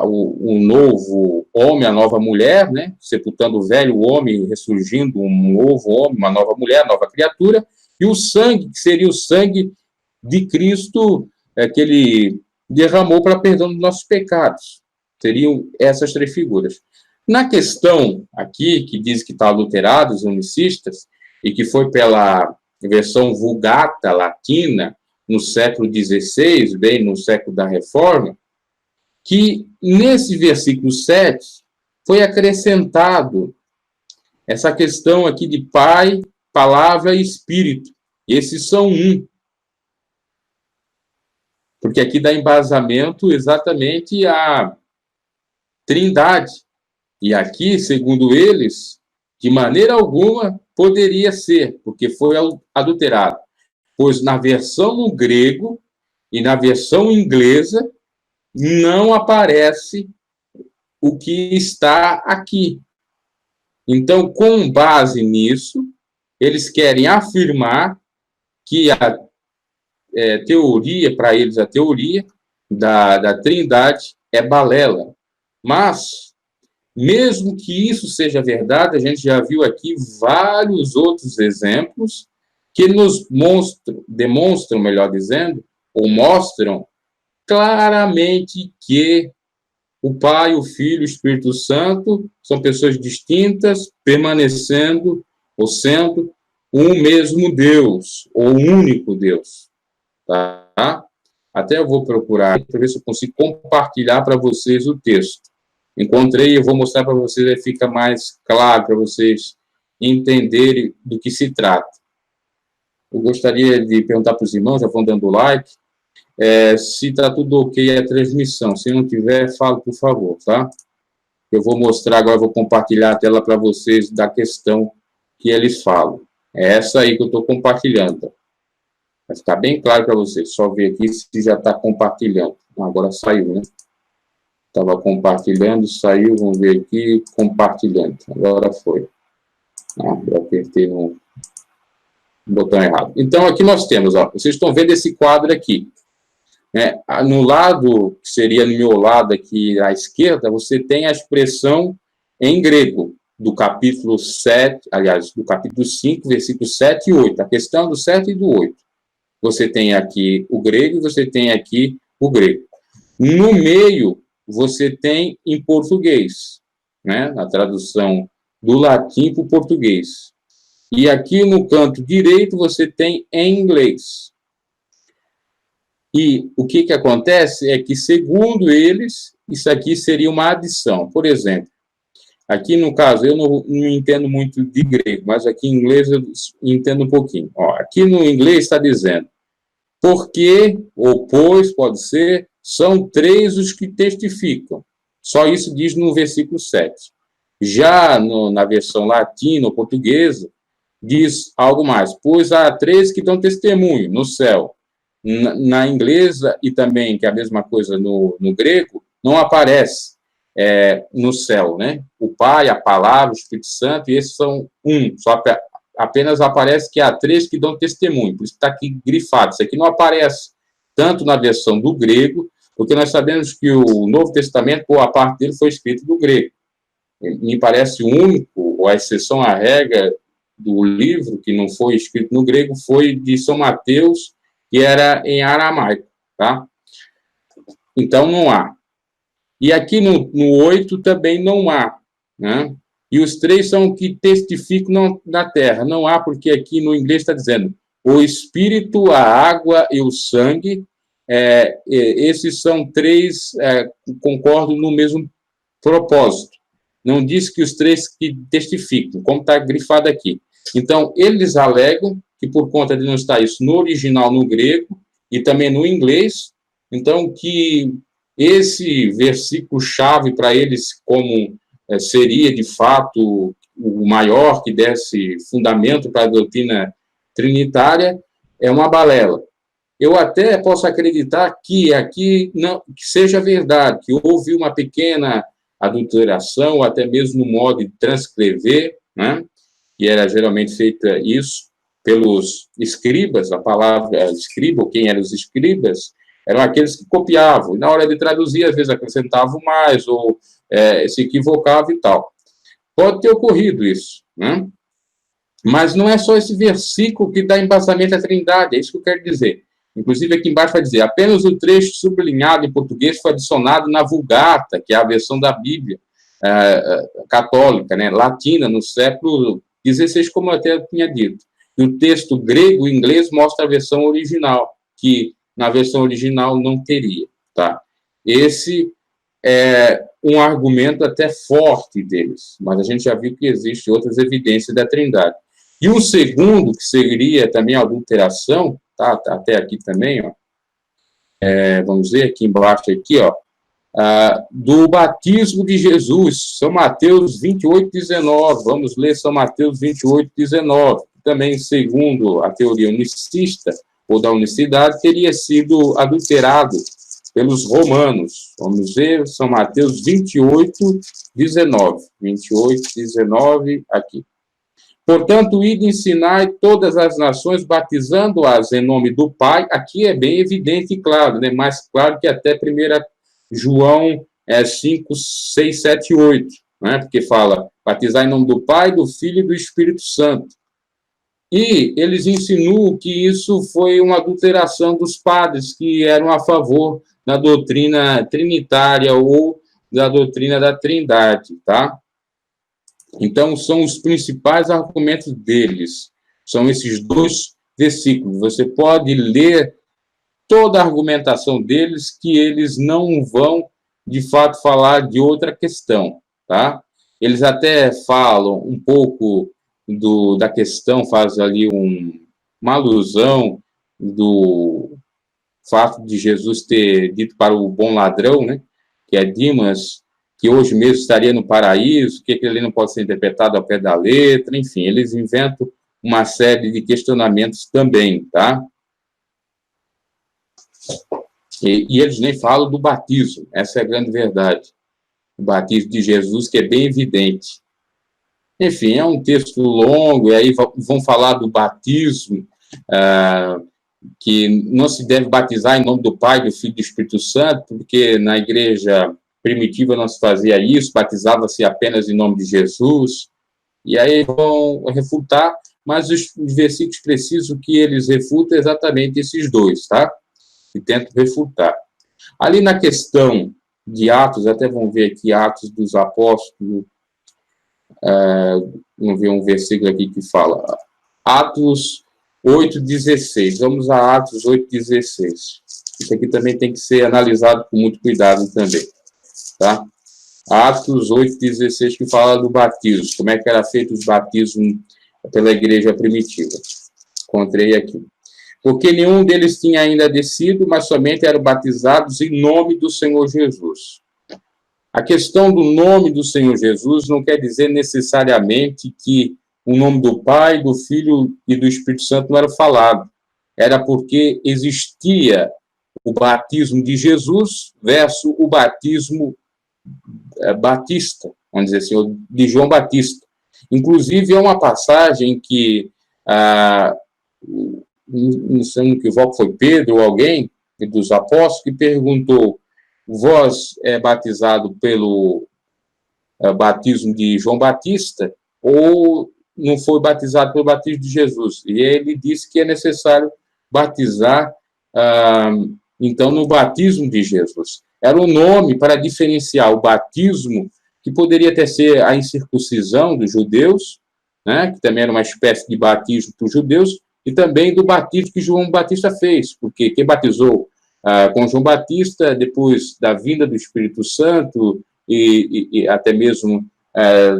O novo homem, a nova mulher, né? Sepultando o velho homem, ressurgindo um novo homem, uma nova mulher, nova criatura, e o sangue, que seria o sangue de Cristo, que ele derramou para perdão dos nossos pecados. Seriam essas 3 figuras. Na questão aqui, que diz que está adulterado, os unicistas, e que foi pela versão Vulgata latina, no século XVI, bem no século da Reforma, que nesse versículo 7 foi acrescentado essa questão aqui de Pai, Palavra e Espírito. Esses são um. Porque aqui dá embasamento exatamente a Trindade. E aqui, segundo eles, de maneira alguma poderia ser, porque foi adulterado. Pois na versão no grego e na versão inglesa não aparece o que está aqui. Então, com base nisso, eles querem afirmar que a teoria, para eles, a teoria da Trindade é balela. Mas Mesmo que isso seja verdade, a gente já viu aqui vários outros exemplos que nos demonstram, melhor dizendo, ou mostram claramente que o Pai, o Filho e o Espírito Santo são pessoas distintas, permanecendo ou sendo um mesmo Deus, ou único Deus. Tá? Até eu vou procurar para ver se eu consigo compartilhar para vocês o texto. Encontrei, eu vou mostrar para vocês, aí fica mais claro para vocês entenderem do que se trata. Eu gostaria de perguntar para os irmãos, já vão dando like, se está tudo ok a transmissão. Se não tiver, fala, por favor, tá? Eu vou mostrar agora, vou compartilhar a tela para vocês da questão que eles falam. É essa aí que eu estou compartilhando. Vai ficar bem claro para vocês. Só ver aqui se já está compartilhando. Agora saiu, né? Estava compartilhando, saiu, vamos ver aqui, compartilhando. Agora foi. Eu apertei no botão errado. Então, aqui nós temos, ó, vocês estão vendo esse quadro aqui. No lado, que seria no meu lado aqui à esquerda, você tem a expressão em grego, do capítulo 7, aliás, do capítulo 5, versículos 7 e 8. A questão do 7 e do 8. Você tem aqui o grego e você tem aqui o grego. No meio, você tem em português, né? Na tradução do latim para o português. E aqui no canto direito, você tem em inglês. E o que acontece é que, segundo eles, isso aqui seria uma adição. Por exemplo, aqui no caso, eu não entendo muito de grego, mas aqui em inglês eu entendo um pouquinho. Ó, aqui no inglês está dizendo, porque, ou pois, pode ser, são 3 os que testificam. Só isso diz no versículo 7. Já na versão latina ou portuguesa, diz algo mais. Pois há 3 que dão testemunho no céu. Na inglesa, e também, que é a mesma coisa no grego, não aparece no céu, né? O Pai, a Palavra, o Espírito Santo, e esses são só apenas aparece que há 3 que dão testemunho, por isso está aqui grifado. Isso aqui não aparece tanto na versão do grego, porque nós sabemos que o Novo Testamento, boa parte dele foi escrito do grego. Me parece o único, ou a exceção à regra do livro, que não foi escrito no grego, foi de São Mateus, que era em aramaico, tá? Então, não há. E aqui no 8 também não há, né? E os 3 são que testificam na terra. Não há, porque aqui no inglês está dizendo o Espírito, a água e o sangue. Esses são 3, concordam no mesmo propósito. Não diz que os 3 que testificam, como está grifado aqui. Então, eles alegam que por conta de não estar isso no original, no grego, e também no inglês, então que esse versículo-chave para eles, como seria, de fato, o maior que desse fundamento para a doutrina trinitária, é uma balela. Eu até posso acreditar que aqui não, que seja verdade, que houve uma pequena adulteração, ou até mesmo no modo de transcrever, né? E era geralmente feita isso pelos escribas, a palavra escriba, ou quem eram os escribas, eram aqueles que copiavam, e na hora de traduzir, às vezes acrescentavam mais, ou se equivocavam e tal. Pode ter ocorrido isso, né? Mas não é só esse versículo que dá embasamento à Trindade, é isso que eu quero dizer. Inclusive, aqui embaixo vai dizer, apenas o trecho sublinhado em português foi adicionado na Vulgata, que é a versão da Bíblia católica, né, latina, no século XVI, como eu até tinha dito. E o texto grego e inglês mostra a versão original, que na versão original não teria, tá? Esse é um argumento até forte deles, mas a gente já viu que existe outras evidências da Trindade. E o segundo, que seria também a adulteração, tá até aqui também, ó, vamos ver aqui embaixo, aqui, ó, do batismo de Jesus, São Mateus 28, 19. Vamos ler São Mateus 28, 19. Também, segundo a teoria unicista, ou da unicidade, teria sido adulterado pelos romanos. Vamos ver São Mateus 28, 19. 28, 19, aqui. Portanto, ide ensinar todas as nações, batizando-as em nome do Pai. Aqui é bem evidente e claro, mais claro que até 1 João 5, 6, 7 e 8. né? Porque fala, batizar em nome do Pai, do Filho e do Espírito Santo. E eles insinuam que isso foi uma adulteração dos padres que eram a favor da doutrina trinitária ou da doutrina da Trindade, tá? Então, são os principais argumentos deles. São esses dois versículos. Você pode ler toda a argumentação deles, que eles não vão, de fato, falar de outra questão, tá? Eles até falam um pouco da questão, faz ali uma alusão do fato de Jesus ter dito para o bom ladrão, né, que é Dimas, que hoje mesmo estaria no paraíso, que aquilo ali não pode ser interpretado ao pé da letra, enfim, eles inventam uma série de questionamentos também, tá? E eles nem falam do batismo, essa é a grande verdade. O batismo de Jesus, que é bem evidente. Enfim, é um texto longo, e aí vão falar do batismo, que não se deve batizar em nome do Pai, do Filho e do Espírito Santo, porque na igreja primitiva não se fazia isso, batizava-se apenas em nome de Jesus, e aí vão refutar, mas os versículos precisos que eles refutam é exatamente esses dois, tá? E tentam refutar. Ali na questão de Atos, até vão ver aqui Atos dos Apóstolos, vamos ver um versículo aqui que fala, Atos 8,16. Vamos a Atos 8,16. Isso aqui também tem que ser analisado com muito cuidado também, tá? Atos 8,16, que fala do batismo, como é que era feito os batismos pela igreja primitiva. Encontrei aqui. Porque nenhum deles tinha ainda descido, mas somente eram batizados em nome do Senhor Jesus. A questão do nome do Senhor Jesus não quer dizer necessariamente que o nome do Pai, do Filho e do Espírito Santo não era falado. Era porque existia o batismo de Jesus versus o batismo batista, vamos dizer assim, de João Batista. Inclusive, é uma passagem que, não sei me equivoco, foi Pedro ou alguém dos apóstolos que perguntou, vós é batizado pelo batismo de João Batista ou não foi batizado pelo batismo de Jesus? E ele disse que é necessário batizar, então, no batismo de Jesus. Era um nome para diferenciar o batismo, que poderia até ser a incircuncisão dos judeus, né, que também era uma espécie de batismo para os judeus, e também do batismo que João Batista fez, porque quem batizou com João Batista, depois da vinda do Espírito Santo e até mesmo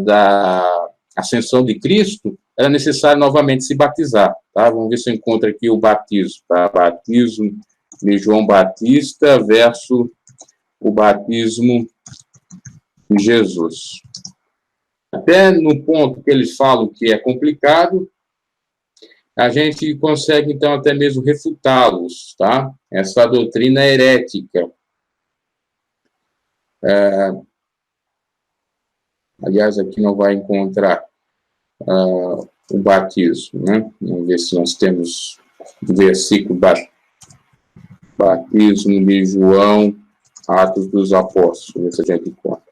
da ascensão de Cristo, era necessário novamente se batizar. Tá? Vamos ver se eu encontro aqui o batismo. Tá? Batismo de João Batista versus o batismo de Jesus. Até no ponto que eles falam que é complicado, a gente consegue, então, até mesmo refutá-los, tá? Essa doutrina herética. Aliás, aqui não vai encontrar o batismo, né? Vamos ver se nós temos o versículo batismo de João, Atos dos Apóstolos. Vamos ver se a gente encontra.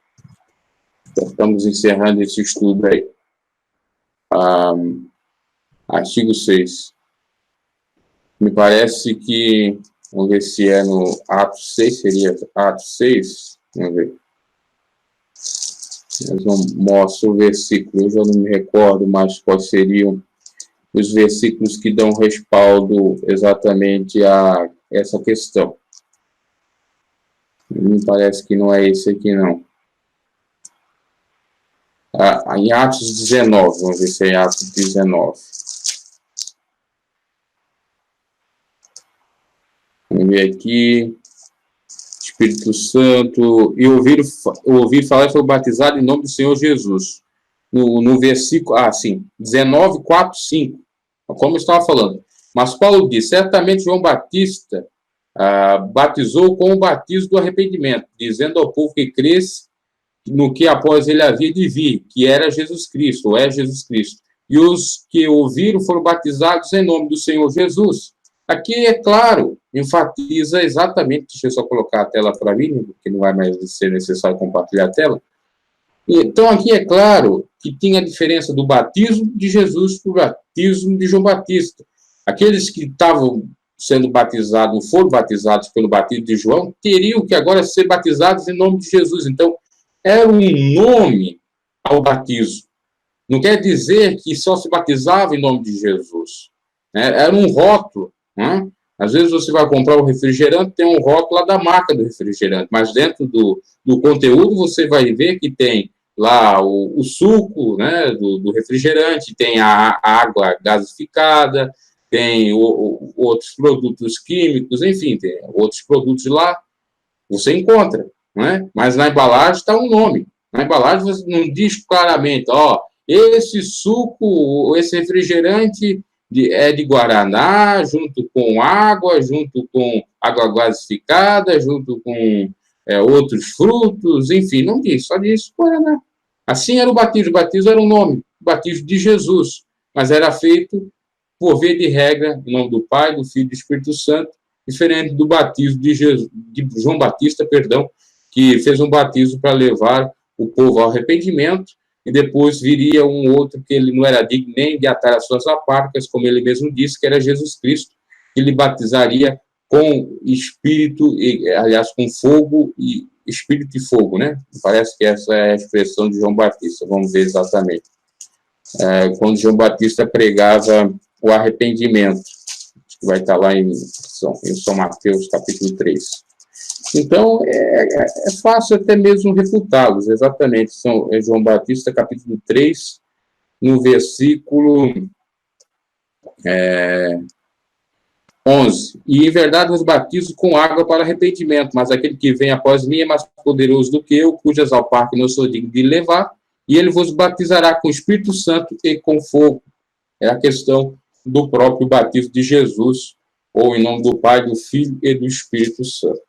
Então, estamos encerrando esse estudo aí. Artigo 6. Me parece que, vamos ver se é no Atos 6, seria Atos 6. Vamos ver. Mas não mostro o versículo, eu já não me recordo mais quais seriam os versículos que dão respaldo exatamente a essa questão. Me parece que não é esse aqui, não. Em Atos 19, vamos ver se é Atos 19. Vamos ver aqui. Espírito Santo. E ouvir falar e foi batizado em nome do Senhor Jesus. No versículo, sim, 19, 4, 5. Como eu estava falando. Mas Paulo diz, certamente João Batista batizou com o batismo do arrependimento, dizendo ao povo que cresce no que após ele havia de vir, que era Jesus Cristo, ou é Jesus Cristo. E os que ouviram foram batizados em nome do Senhor Jesus. Aqui, é claro, enfatiza exatamente, deixa eu só colocar a tela para mim, porque não vai mais ser necessário compartilhar a tela. Então, aqui é claro que tinha a diferença do batismo de Jesus para o batismo de João Batista. Aqueles que estavam sendo batizados, foram batizados pelo batismo de João, teriam que agora ser batizados em nome de Jesus. Então, era um nome ao batismo. Não quer dizer que só se batizava em nome de Jesus. Era um rótulo. Né? Às vezes você vai comprar um refrigerante, tem um rótulo lá da marca do refrigerante, mas dentro do conteúdo você vai ver que tem lá o suco, né, do refrigerante, tem a água gasificada, tem outros produtos químicos, enfim, tem outros produtos lá, você encontra, né? Mas na embalagem está um nome. Na embalagem você não diz claramente, ó, esse suco, esse refrigerante é de guaraná, junto com água gasificada, junto com outros frutos, enfim, não diz, só diz guaraná. Assim era o batismo era o nome, o batismo de Jesus, mas era feito, por via de regra, em nome do Pai, do Filho e do Espírito Santo, diferente do batismo de João Batista, perdão, que fez um batismo para levar o povo ao arrependimento, e depois viria um outro que ele não era digno nem de atar as suas apáricas, como ele mesmo disse, que era Jesus Cristo, que lhe batizaria com espírito, aliás, com fogo e espírito e fogo, né? Parece que essa é a expressão de João Batista, vamos ver exatamente. Quando João Batista pregava o arrependimento, que vai estar lá em São Mateus, capítulo 3. Então, é fácil até mesmo refutá-los, exatamente. É João Batista, capítulo 3, no versículo 11. E, em verdade, vos batizo com água para arrependimento, mas aquele que vem após mim é mais poderoso do que eu, cujas alparcas não sou digno de levar, e ele vos batizará com o Espírito Santo e com fogo. É a questão do próprio batismo de Jesus, ou em nome do Pai, do Filho e do Espírito Santo.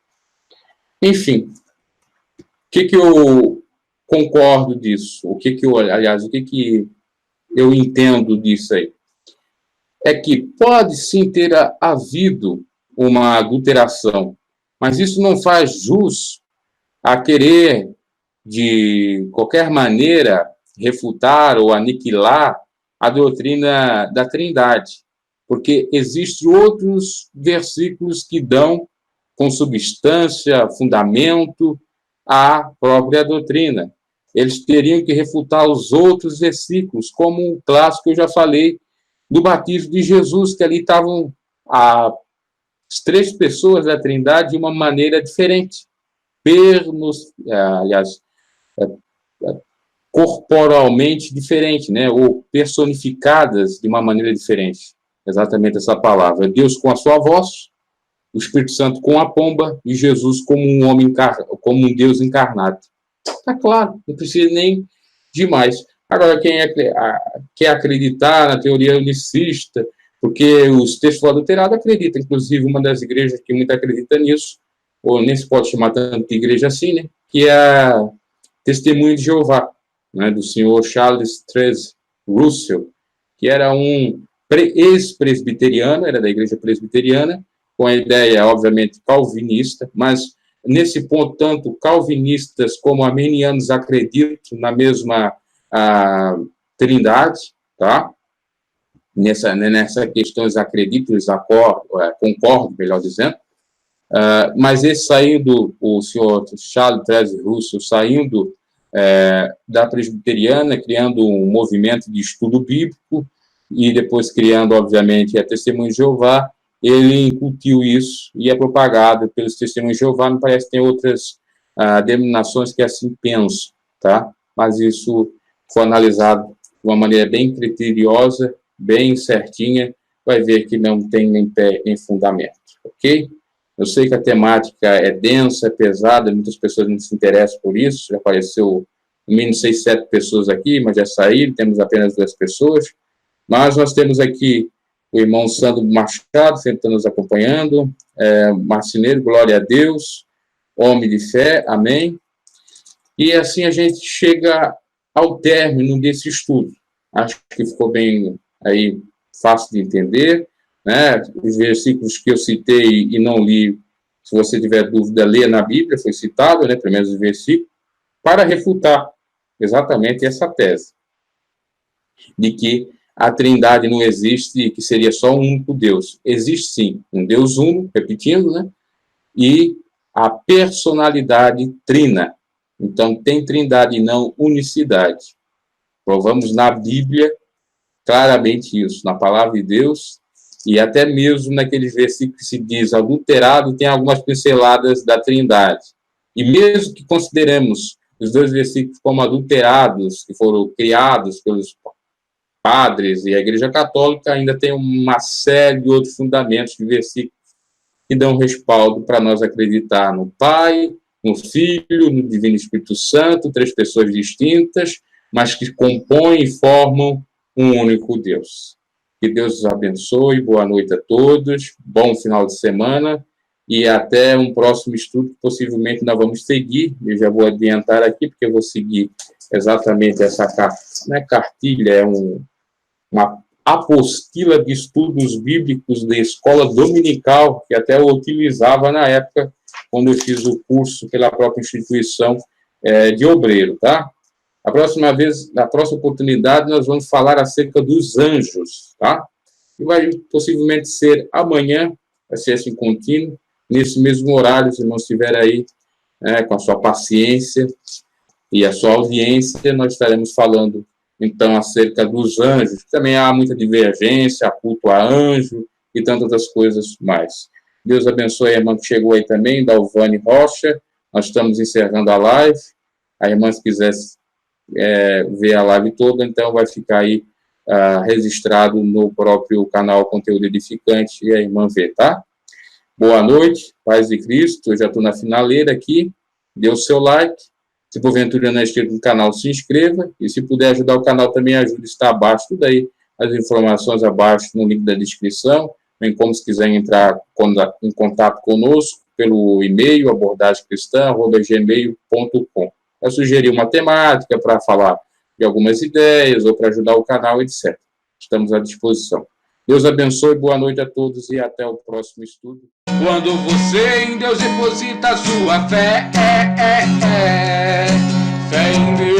Enfim, o que eu concordo disso? O que eu entendo disso aí? É que pode sim ter havido uma adulteração, mas isso não faz jus a querer, de qualquer maneira, refutar ou aniquilar a doutrina da Trindade, porque existem outros versículos que dão com substância, fundamento à própria doutrina. Eles teriam que refutar os outros versículos, como um clássico que eu já falei, do batismo de Jesus, que ali estavam as três pessoas da Trindade de uma maneira diferente, corporalmente diferente, né? Ou personificadas de uma maneira diferente. Exatamente essa palavra. Deus com a sua voz, o Espírito Santo com a pomba e Jesus como um homem como um Deus encarnado. Está claro, não precisa nem de mais. Agora, quem quer acreditar na teoria unicista, porque os textos adulterados acreditam, inclusive uma das igrejas que muito acredita nisso, ou nem se pode chamar tanto de igreja assim, né? Que é a Testemunho de Jeová, né? Do senhor Charles Taze Russell, que era um ex-presbiteriano, era da igreja presbiteriana, com a ideia, obviamente, calvinista, mas nesse ponto, tanto calvinistas como arminianos acreditam na mesma Trindade, tá? Nessa questão eles acreditam, eles concordam, melhor dizendo, mas esse saindo, o senhor Charles Taze Russell, saindo da presbiteriana, criando um movimento de estudo bíblico, e depois criando, obviamente, a Testemunho de Jeová, ele incutiu isso e é propagado pelos Testemunhos de Jeová. Me parece que tem outras denominações que assim pensam, tá? Mas isso foi analisado de uma maneira bem criteriosa, bem certinha, vai ver que não tem nem pé nem fundamento, ok? Eu sei que a temática é densa, é pesada, muitas pessoas não se interessam por isso, já apareceu no mínimo 6, 7 pessoas aqui, mas já saíram, temos apenas 2 pessoas, mas nós temos aqui o irmão Sandro Machado, sempre está nos acompanhando, marceneiro, glória a Deus, homem de fé, amém. E assim a gente chega ao término desse estudo. Acho que ficou bem aí fácil de entender, né? Os versículos que eu citei e não li, se você tiver dúvida, leia na Bíblia, foi citado, né? Pelo menos os versículos, para refutar exatamente essa tese, de que a Trindade não existe e que seria só um único Deus. Existe sim um Deus uno, repetindo, né? E a personalidade trina. Então, tem trindade e não unicidade. Provamos na Bíblia claramente isso, na palavra de Deus, e até mesmo naquele versículo que se diz adulterado, tem algumas pinceladas da trindade. E mesmo que consideremos os dois versículos como adulterados, que foram criados pelos padres e a Igreja Católica, ainda tem uma série de outros fundamentos de versículos que dão respaldo para nós acreditar no Pai, no Filho, no Divino Espírito Santo, três pessoas distintas, mas que compõem e formam um único Deus. Que Deus os abençoe, boa noite a todos, bom final de semana e até um próximo estudo que possivelmente nós vamos seguir. Eu já vou adiantar aqui, porque eu vou seguir exatamente essa cartilha, é uma apostila de estudos bíblicos da escola dominical, que até eu utilizava na época, quando eu fiz o curso pela própria instituição de obreiro, tá? A próxima vez, na próxima oportunidade, nós vamos falar acerca dos anjos, tá? E vai possivelmente ser amanhã, vai ser assim contínuo, nesse mesmo horário, se não estiver aí, com a sua paciência e a sua audiência, nós estaremos falando então, acerca dos anjos, também há muita divergência, culto a anjo e tantas outras coisas mais. Deus abençoe a irmã que chegou aí também, Dalvane Rocha. Nós estamos encerrando a live. A irmã, se quiser ver a live toda, então vai ficar aí registrado no próprio canal Conteúdo Edificante e a irmã vê, tá? Boa noite, paz de Cristo. Eu já estou na finaleira aqui. Dê o seu like. Se porventura não é inscrito no canal, se inscreva. E se puder ajudar o canal, também ajude. Está abaixo, tudo aí. As informações abaixo no link da descrição. Bem como se quiser entrar em contato conosco pelo e-mail abordagemcristã@gmail.com. Para sugerir uma temática, para falar de algumas ideias ou para ajudar o canal, etc. Estamos à disposição. Deus abençoe, boa noite a todos e até o próximo estudo. Quando você em Deus deposita a sua fé, fé em Deus.